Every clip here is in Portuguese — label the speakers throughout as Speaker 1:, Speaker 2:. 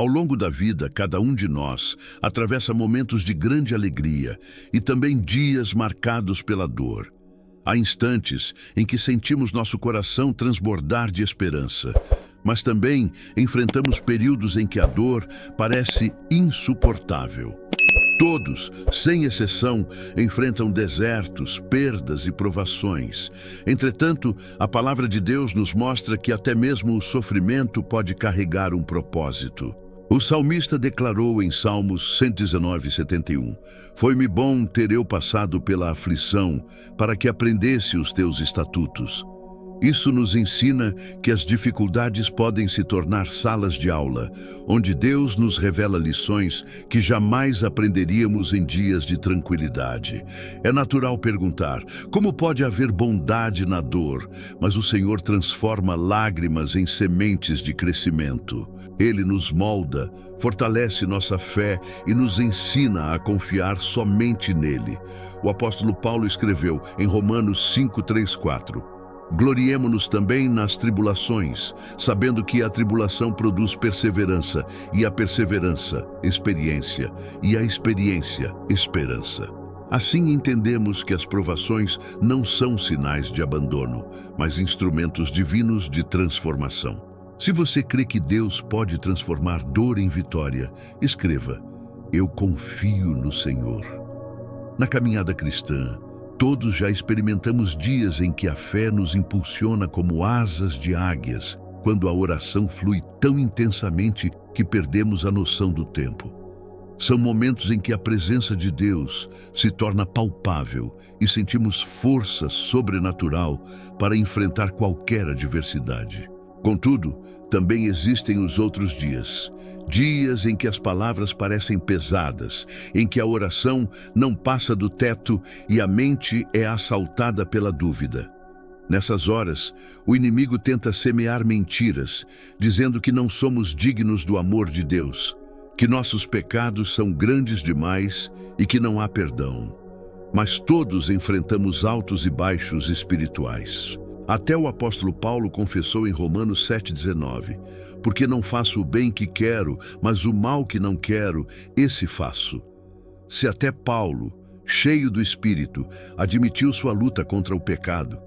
Speaker 1: Ao longo da vida, cada um de nós atravessa momentos de grande alegria e também dias marcados pela dor. Há instantes em que sentimos nosso coração transbordar de esperança, mas também enfrentamos períodos em que a dor parece insuportável. Todos, sem exceção, enfrentam desertos, perdas e provações. Entretanto, a palavra de Deus nos mostra que até mesmo o sofrimento pode carregar um propósito. O salmista declarou em Salmos 119:71, "Foi-me bom ter eu passado pela aflição, para que aprendesse os teus estatutos." Isso nos ensina que as dificuldades podem se tornar salas de aula, onde Deus nos revela lições que jamais aprenderíamos em dias de tranquilidade. É natural perguntar, como pode haver bondade na dor? Mas o Senhor transforma lágrimas em sementes de crescimento. Ele nos molda, fortalece nossa fé e nos ensina a confiar somente nele. O apóstolo Paulo escreveu em Romanos 5:3-4, "Gloriemo-nos também nas tribulações, sabendo que a tribulação produz perseverança, e a perseverança, experiência, e a experiência, esperança." Assim entendemos que as provações não são sinais de abandono, mas instrumentos divinos de transformação. Se você crê que Deus pode transformar dor em vitória, escreva, "Eu confio no Senhor." Na caminhada cristã, todos já experimentamos dias em que a fé nos impulsiona como asas de águias, quando a oração flui tão intensamente que perdemos a noção do tempo. São momentos em que a presença de Deus se torna palpável e sentimos força sobrenatural para enfrentar qualquer adversidade. Contudo, também existem os outros dias. Dias em que as palavras parecem pesadas, em que a oração não passa do teto e a mente é assaltada pela dúvida. Nessas horas, o inimigo tenta semear mentiras, dizendo que não somos dignos do amor de Deus, que nossos pecados são grandes demais e que não há perdão. Mas todos enfrentamos altos e baixos espirituais. Até o apóstolo Paulo confessou em Romanos 7:19, "Porque não faço o bem que quero, mas o mal que não quero, esse faço." Se até Paulo, cheio do Espírito, admitiu sua luta contra o pecado,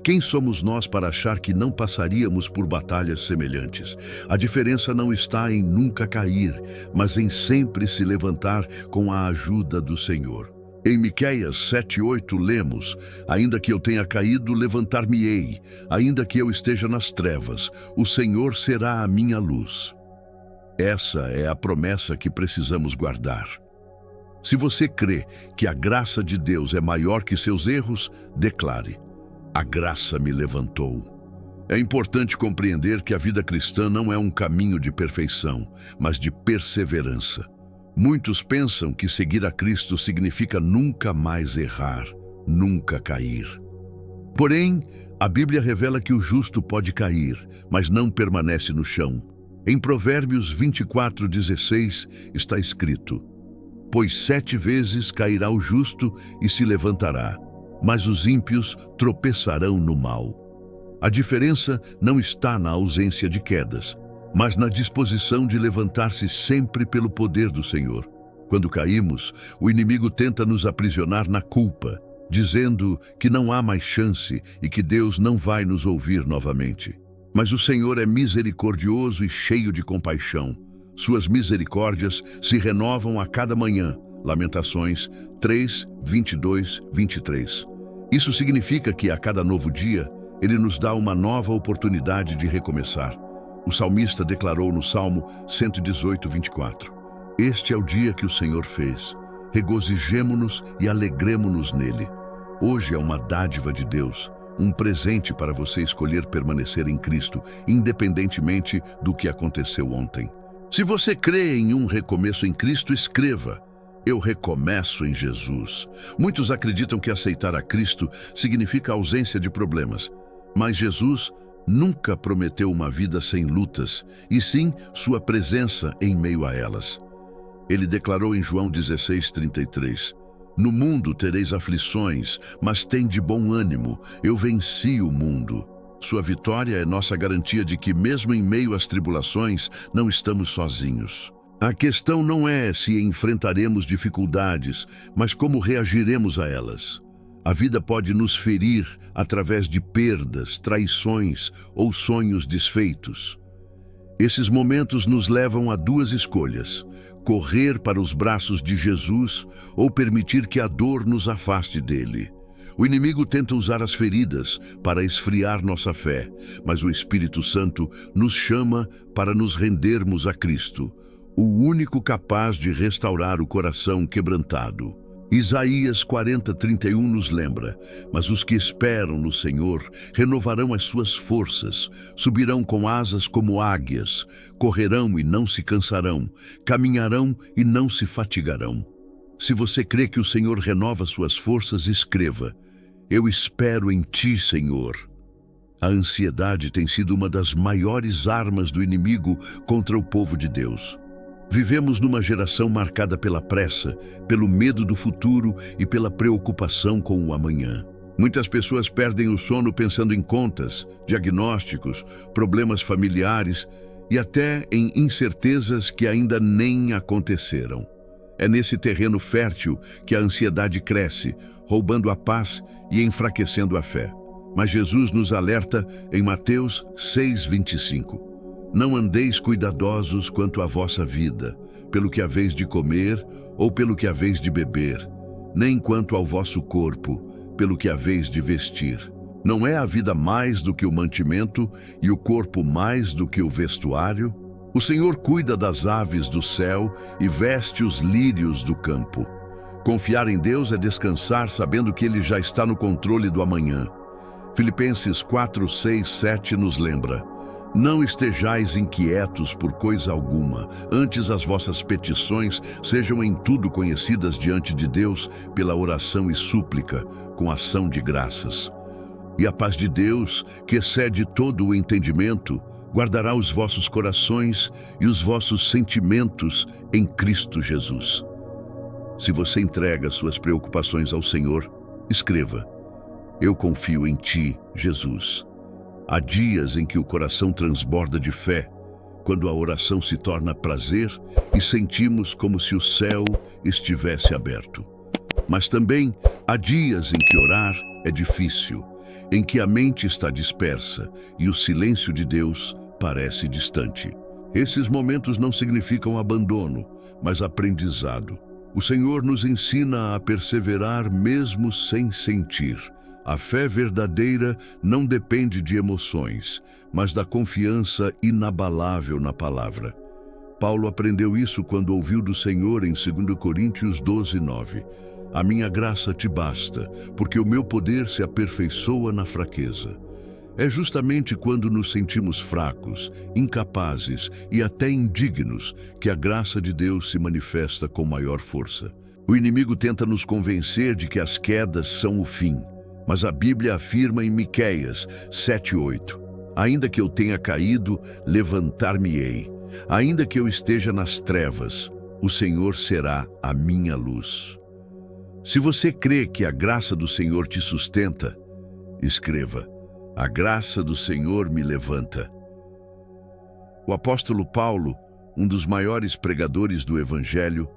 Speaker 1: quem somos nós para achar que não passaríamos por batalhas semelhantes? A diferença não está em nunca cair, mas em sempre se levantar com a ajuda do Senhor. Em Miqueias 7:8 lemos, "Ainda que eu tenha caído, levantar-me-ei. Ainda que eu esteja nas trevas, o Senhor será a minha luz." Essa é a promessa que precisamos guardar. Se você crê que a graça de Deus é maior que seus erros, declare, "A graça me levantou." É importante compreender que a vida cristã não é um caminho de perfeição, mas de perseverança. Muitos pensam que seguir a Cristo significa nunca mais errar, nunca cair. Porém, a Bíblia revela que o justo pode cair, mas não permanece no chão. Em Provérbios 24:16 está escrito, "Pois 7 vezes cairá o justo e se levantará, mas os ímpios tropeçarão no mal." A diferença não está na ausência de quedas, mas na disposição de levantar-se sempre pelo poder do Senhor. Quando caímos, o inimigo tenta nos aprisionar na culpa, dizendo que não há mais chance e que Deus não vai nos ouvir novamente. Mas o Senhor é misericordioso e cheio de compaixão. Suas misericórdias se renovam a cada manhã. Lamentações 3:22-23. Isso significa que a cada novo dia, Ele nos dá uma nova oportunidade de recomeçar. O salmista declarou no Salmo 118:24, "Este é o dia que o Senhor fez. Regozijemo-nos e alegremo-nos nele." Hoje é uma dádiva de Deus, um presente para você escolher permanecer em Cristo, independentemente do que aconteceu ontem. Se você crê em um recomeço em Cristo, escreva, "Eu recomeço em Jesus." Muitos acreditam que aceitar a Cristo significa ausência de problemas, mas Jesus nunca prometeu uma vida sem lutas, e sim sua presença em meio a elas. Ele declarou em João 16:33, "No mundo tereis aflições, mas tende bom ânimo, eu venci o mundo." Sua vitória é nossa garantia de que, mesmo em meio às tribulações, não estamos sozinhos. A questão não é se enfrentaremos dificuldades, mas como reagiremos a elas. A vida pode nos ferir através de perdas, traições ou sonhos desfeitos. Esses momentos nos levam a duas escolhas: correr para os braços de Jesus ou permitir que a dor nos afaste dele. O inimigo tenta usar as feridas para esfriar nossa fé, mas o Espírito Santo nos chama para nos rendermos a Cristo, o único capaz de restaurar o coração quebrantado. Isaías 40:31 nos lembra: mas os que esperam no Senhor renovarão as suas forças, subirão com asas como águias, correrão e não se cansarão, caminharão e não se fatigarão. Se você crê que o Senhor renova suas forças, escreva: eu espero em ti, Senhor. A ansiedade tem sido uma das maiores armas do inimigo contra o povo de Deus. Vivemos numa geração marcada pela pressa, pelo medo do futuro e pela preocupação com o amanhã. Muitas pessoas perdem o sono pensando em contas, diagnósticos, problemas familiares e até em incertezas que ainda nem aconteceram. É nesse terreno fértil que a ansiedade cresce, roubando a paz e enfraquecendo a fé. Mas Jesus nos alerta em Mateus 6:25. Não andeis cuidadosos quanto à vossa vida, pelo que haveis de comer ou pelo que haveis de beber, nem quanto ao vosso corpo, pelo que haveis de vestir. Não é a vida mais do que o mantimento e o corpo mais do que o vestuário? O Senhor cuida das aves do céu e veste os lírios do campo. Confiar em Deus é descansar sabendo que Ele já está no controle do amanhã. Filipenses 4:6-7 nos lembra: não estejais inquietos por coisa alguma, antes as vossas petições sejam em tudo conhecidas diante de Deus pela oração e súplica, com ação de graças. E a paz de Deus, que excede todo o entendimento, guardará os vossos corações e os vossos sentimentos em Cristo Jesus. Se você entrega suas preocupações ao Senhor, escreva: eu confio em ti, Jesus. Há dias em que o coração transborda de fé, quando a oração se torna prazer e sentimos como se o céu estivesse aberto. Mas também há dias em que orar é difícil, em que a mente está dispersa e o silêncio de Deus parece distante. Esses momentos não significam abandono, mas aprendizado. O Senhor nos ensina a perseverar mesmo sem sentir. A fé verdadeira não depende de emoções, mas da confiança inabalável na palavra. Paulo aprendeu isso quando ouviu do Senhor em 2 Coríntios 12:9. A minha graça te basta, porque o meu poder se aperfeiçoa na fraqueza. É justamente quando nos sentimos fracos, incapazes e até indignos que a graça de Deus se manifesta com maior força. O inimigo tenta nos convencer de que as quedas são o fim. Mas a Bíblia afirma em Miqueias 7:8: ainda que eu tenha caído, levantar-me-ei. Ainda que eu esteja nas trevas, o Senhor será a minha luz. Se você crê que a graça do Senhor te sustenta, escreva: a graça do Senhor me levanta. O apóstolo Paulo, um dos maiores pregadores do Evangelho,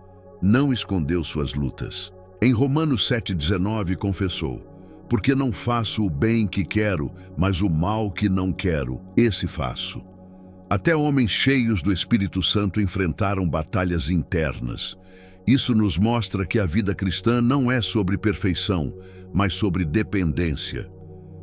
Speaker 1: não escondeu suas lutas. Em Romanos 7:19 confessou: porque não faço o bem que quero, mas o mal que não quero, esse faço. Até homens cheios do Espírito Santo enfrentaram batalhas internas. Isso nos mostra que a vida cristã não é sobre perfeição, mas sobre dependência.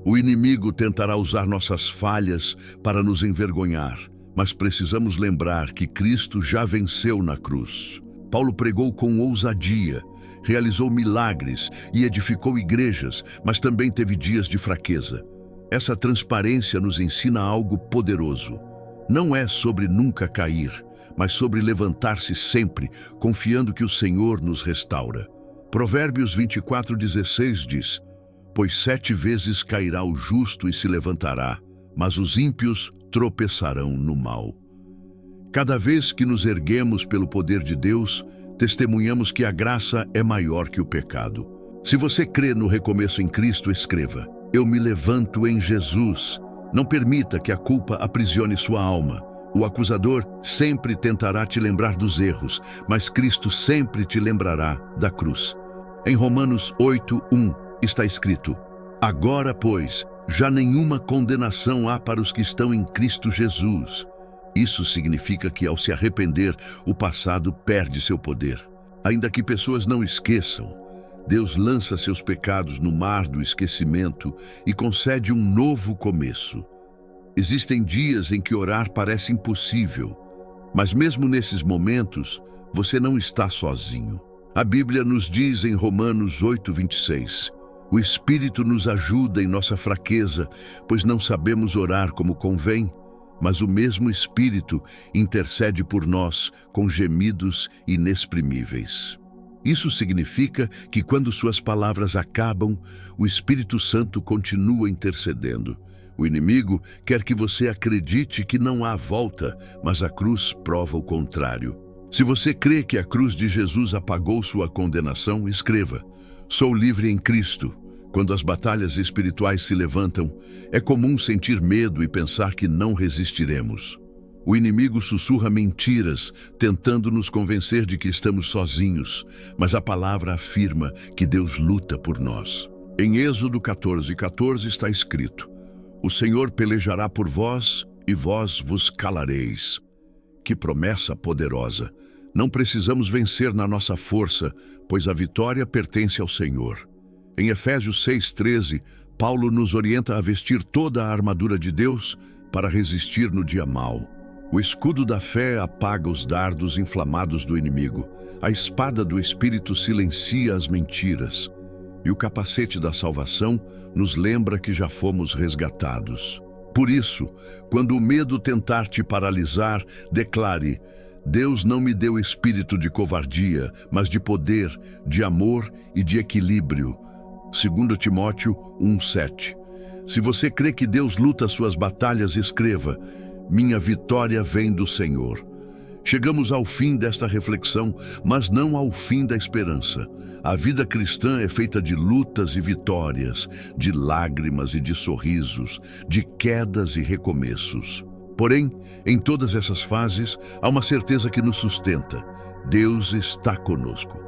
Speaker 1: O inimigo tentará usar nossas falhas para nos envergonhar, mas precisamos lembrar que Cristo já venceu na cruz. Paulo pregou com ousadia, realizou milagres e edificou igrejas, mas também teve dias de fraqueza. Essa transparência nos ensina algo poderoso. Não é sobre nunca cair, mas sobre levantar-se sempre, confiando que o Senhor nos restaura. Provérbios 24:16 diz: pois 7 vezes cairá o justo e se levantará, mas os ímpios tropeçarão no mal. Cada vez que nos erguemos pelo poder de Deus, testemunhamos que a graça é maior que o pecado. Se você crê no recomeço em Cristo, escreva: eu me levanto em Jesus. Não permita que a culpa aprisione sua alma. O acusador sempre tentará te lembrar dos erros, mas Cristo sempre te lembrará da cruz. Em Romanos 8:1 está escrito: Agora, pois, já nenhuma condenação há para os que estão em Cristo Jesus. Isso significa que, ao se arrepender, o passado perde seu poder. Ainda que pessoas não esqueçam, Deus lança seus pecados no mar do esquecimento e concede um novo começo. Existem dias em que orar parece impossível, mas mesmo nesses momentos, você não está sozinho. A Bíblia nos diz em Romanos 8:26, o Espírito nos ajuda em nossa fraqueza, pois não sabemos orar como convém, mas o mesmo Espírito intercede por nós com gemidos inexprimíveis. Isso significa que quando suas palavras acabam, o Espírito Santo continua intercedendo. O inimigo quer que você acredite que não há volta, mas a cruz prova o contrário. Se você crê que a cruz de Jesus apagou sua condenação, escreva: Sou livre em Cristo. Quando as batalhas espirituais se levantam, é comum sentir medo e pensar que não resistiremos. O inimigo sussurra mentiras, tentando nos convencer de que estamos sozinhos, mas a palavra afirma que Deus luta por nós. Em Êxodo 14:14 está escrito: O Senhor pelejará por vós e vós vos calareis. Que promessa poderosa! Não precisamos vencer na nossa força, pois a vitória pertence ao Senhor. Em Efésios 6:13, Paulo nos orienta a vestir toda a armadura de Deus para resistir no dia mau. O escudo da fé apaga os dardos inflamados do inimigo. A espada do Espírito silencia as mentiras. E o capacete da salvação nos lembra que já fomos resgatados. Por isso, quando o medo tentar te paralisar, declare: Deus não me deu espírito de covardia, mas de poder, de amor e de equilíbrio. 2 Timóteo 1:7. Se você crê que Deus luta suas batalhas, escreva: Minha vitória vem do Senhor. Chegamos ao fim desta reflexão, mas não ao fim da esperança. A vida cristã é feita de lutas e vitórias, de lágrimas e de sorrisos, de quedas e recomeços. Porém, em todas essas fases, há uma certeza que nos sustenta: Deus está conosco.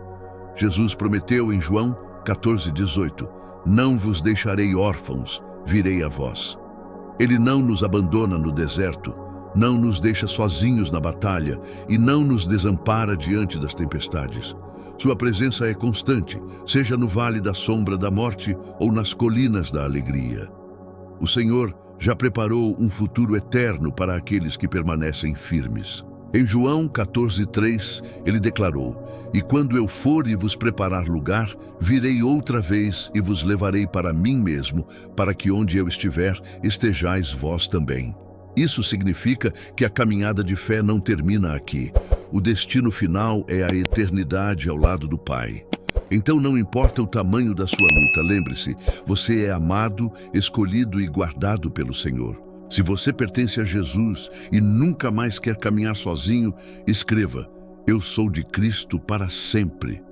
Speaker 1: Jesus prometeu em João 14:18, Não vos deixarei órfãos, virei a vós. Ele não nos abandona no deserto, não nos deixa sozinhos na batalha e não nos desampara diante das tempestades. Sua presença é constante, seja no vale da sombra da morte ou nas colinas da alegria. O Senhor já preparou um futuro eterno para aqueles que permanecem firmes. Em João 14:3, ele declarou: E quando eu for e vos preparar lugar, virei outra vez e vos levarei para mim mesmo, para que onde eu estiver, estejais vós também. Isso significa que a caminhada de fé não termina aqui. O destino final é a eternidade ao lado do Pai. Então não importa o tamanho da sua luta, lembre-se, você é amado, escolhido e guardado pelo Senhor. Se você pertence a Jesus e nunca mais quer caminhar sozinho, escreva: Eu sou de Cristo para sempre.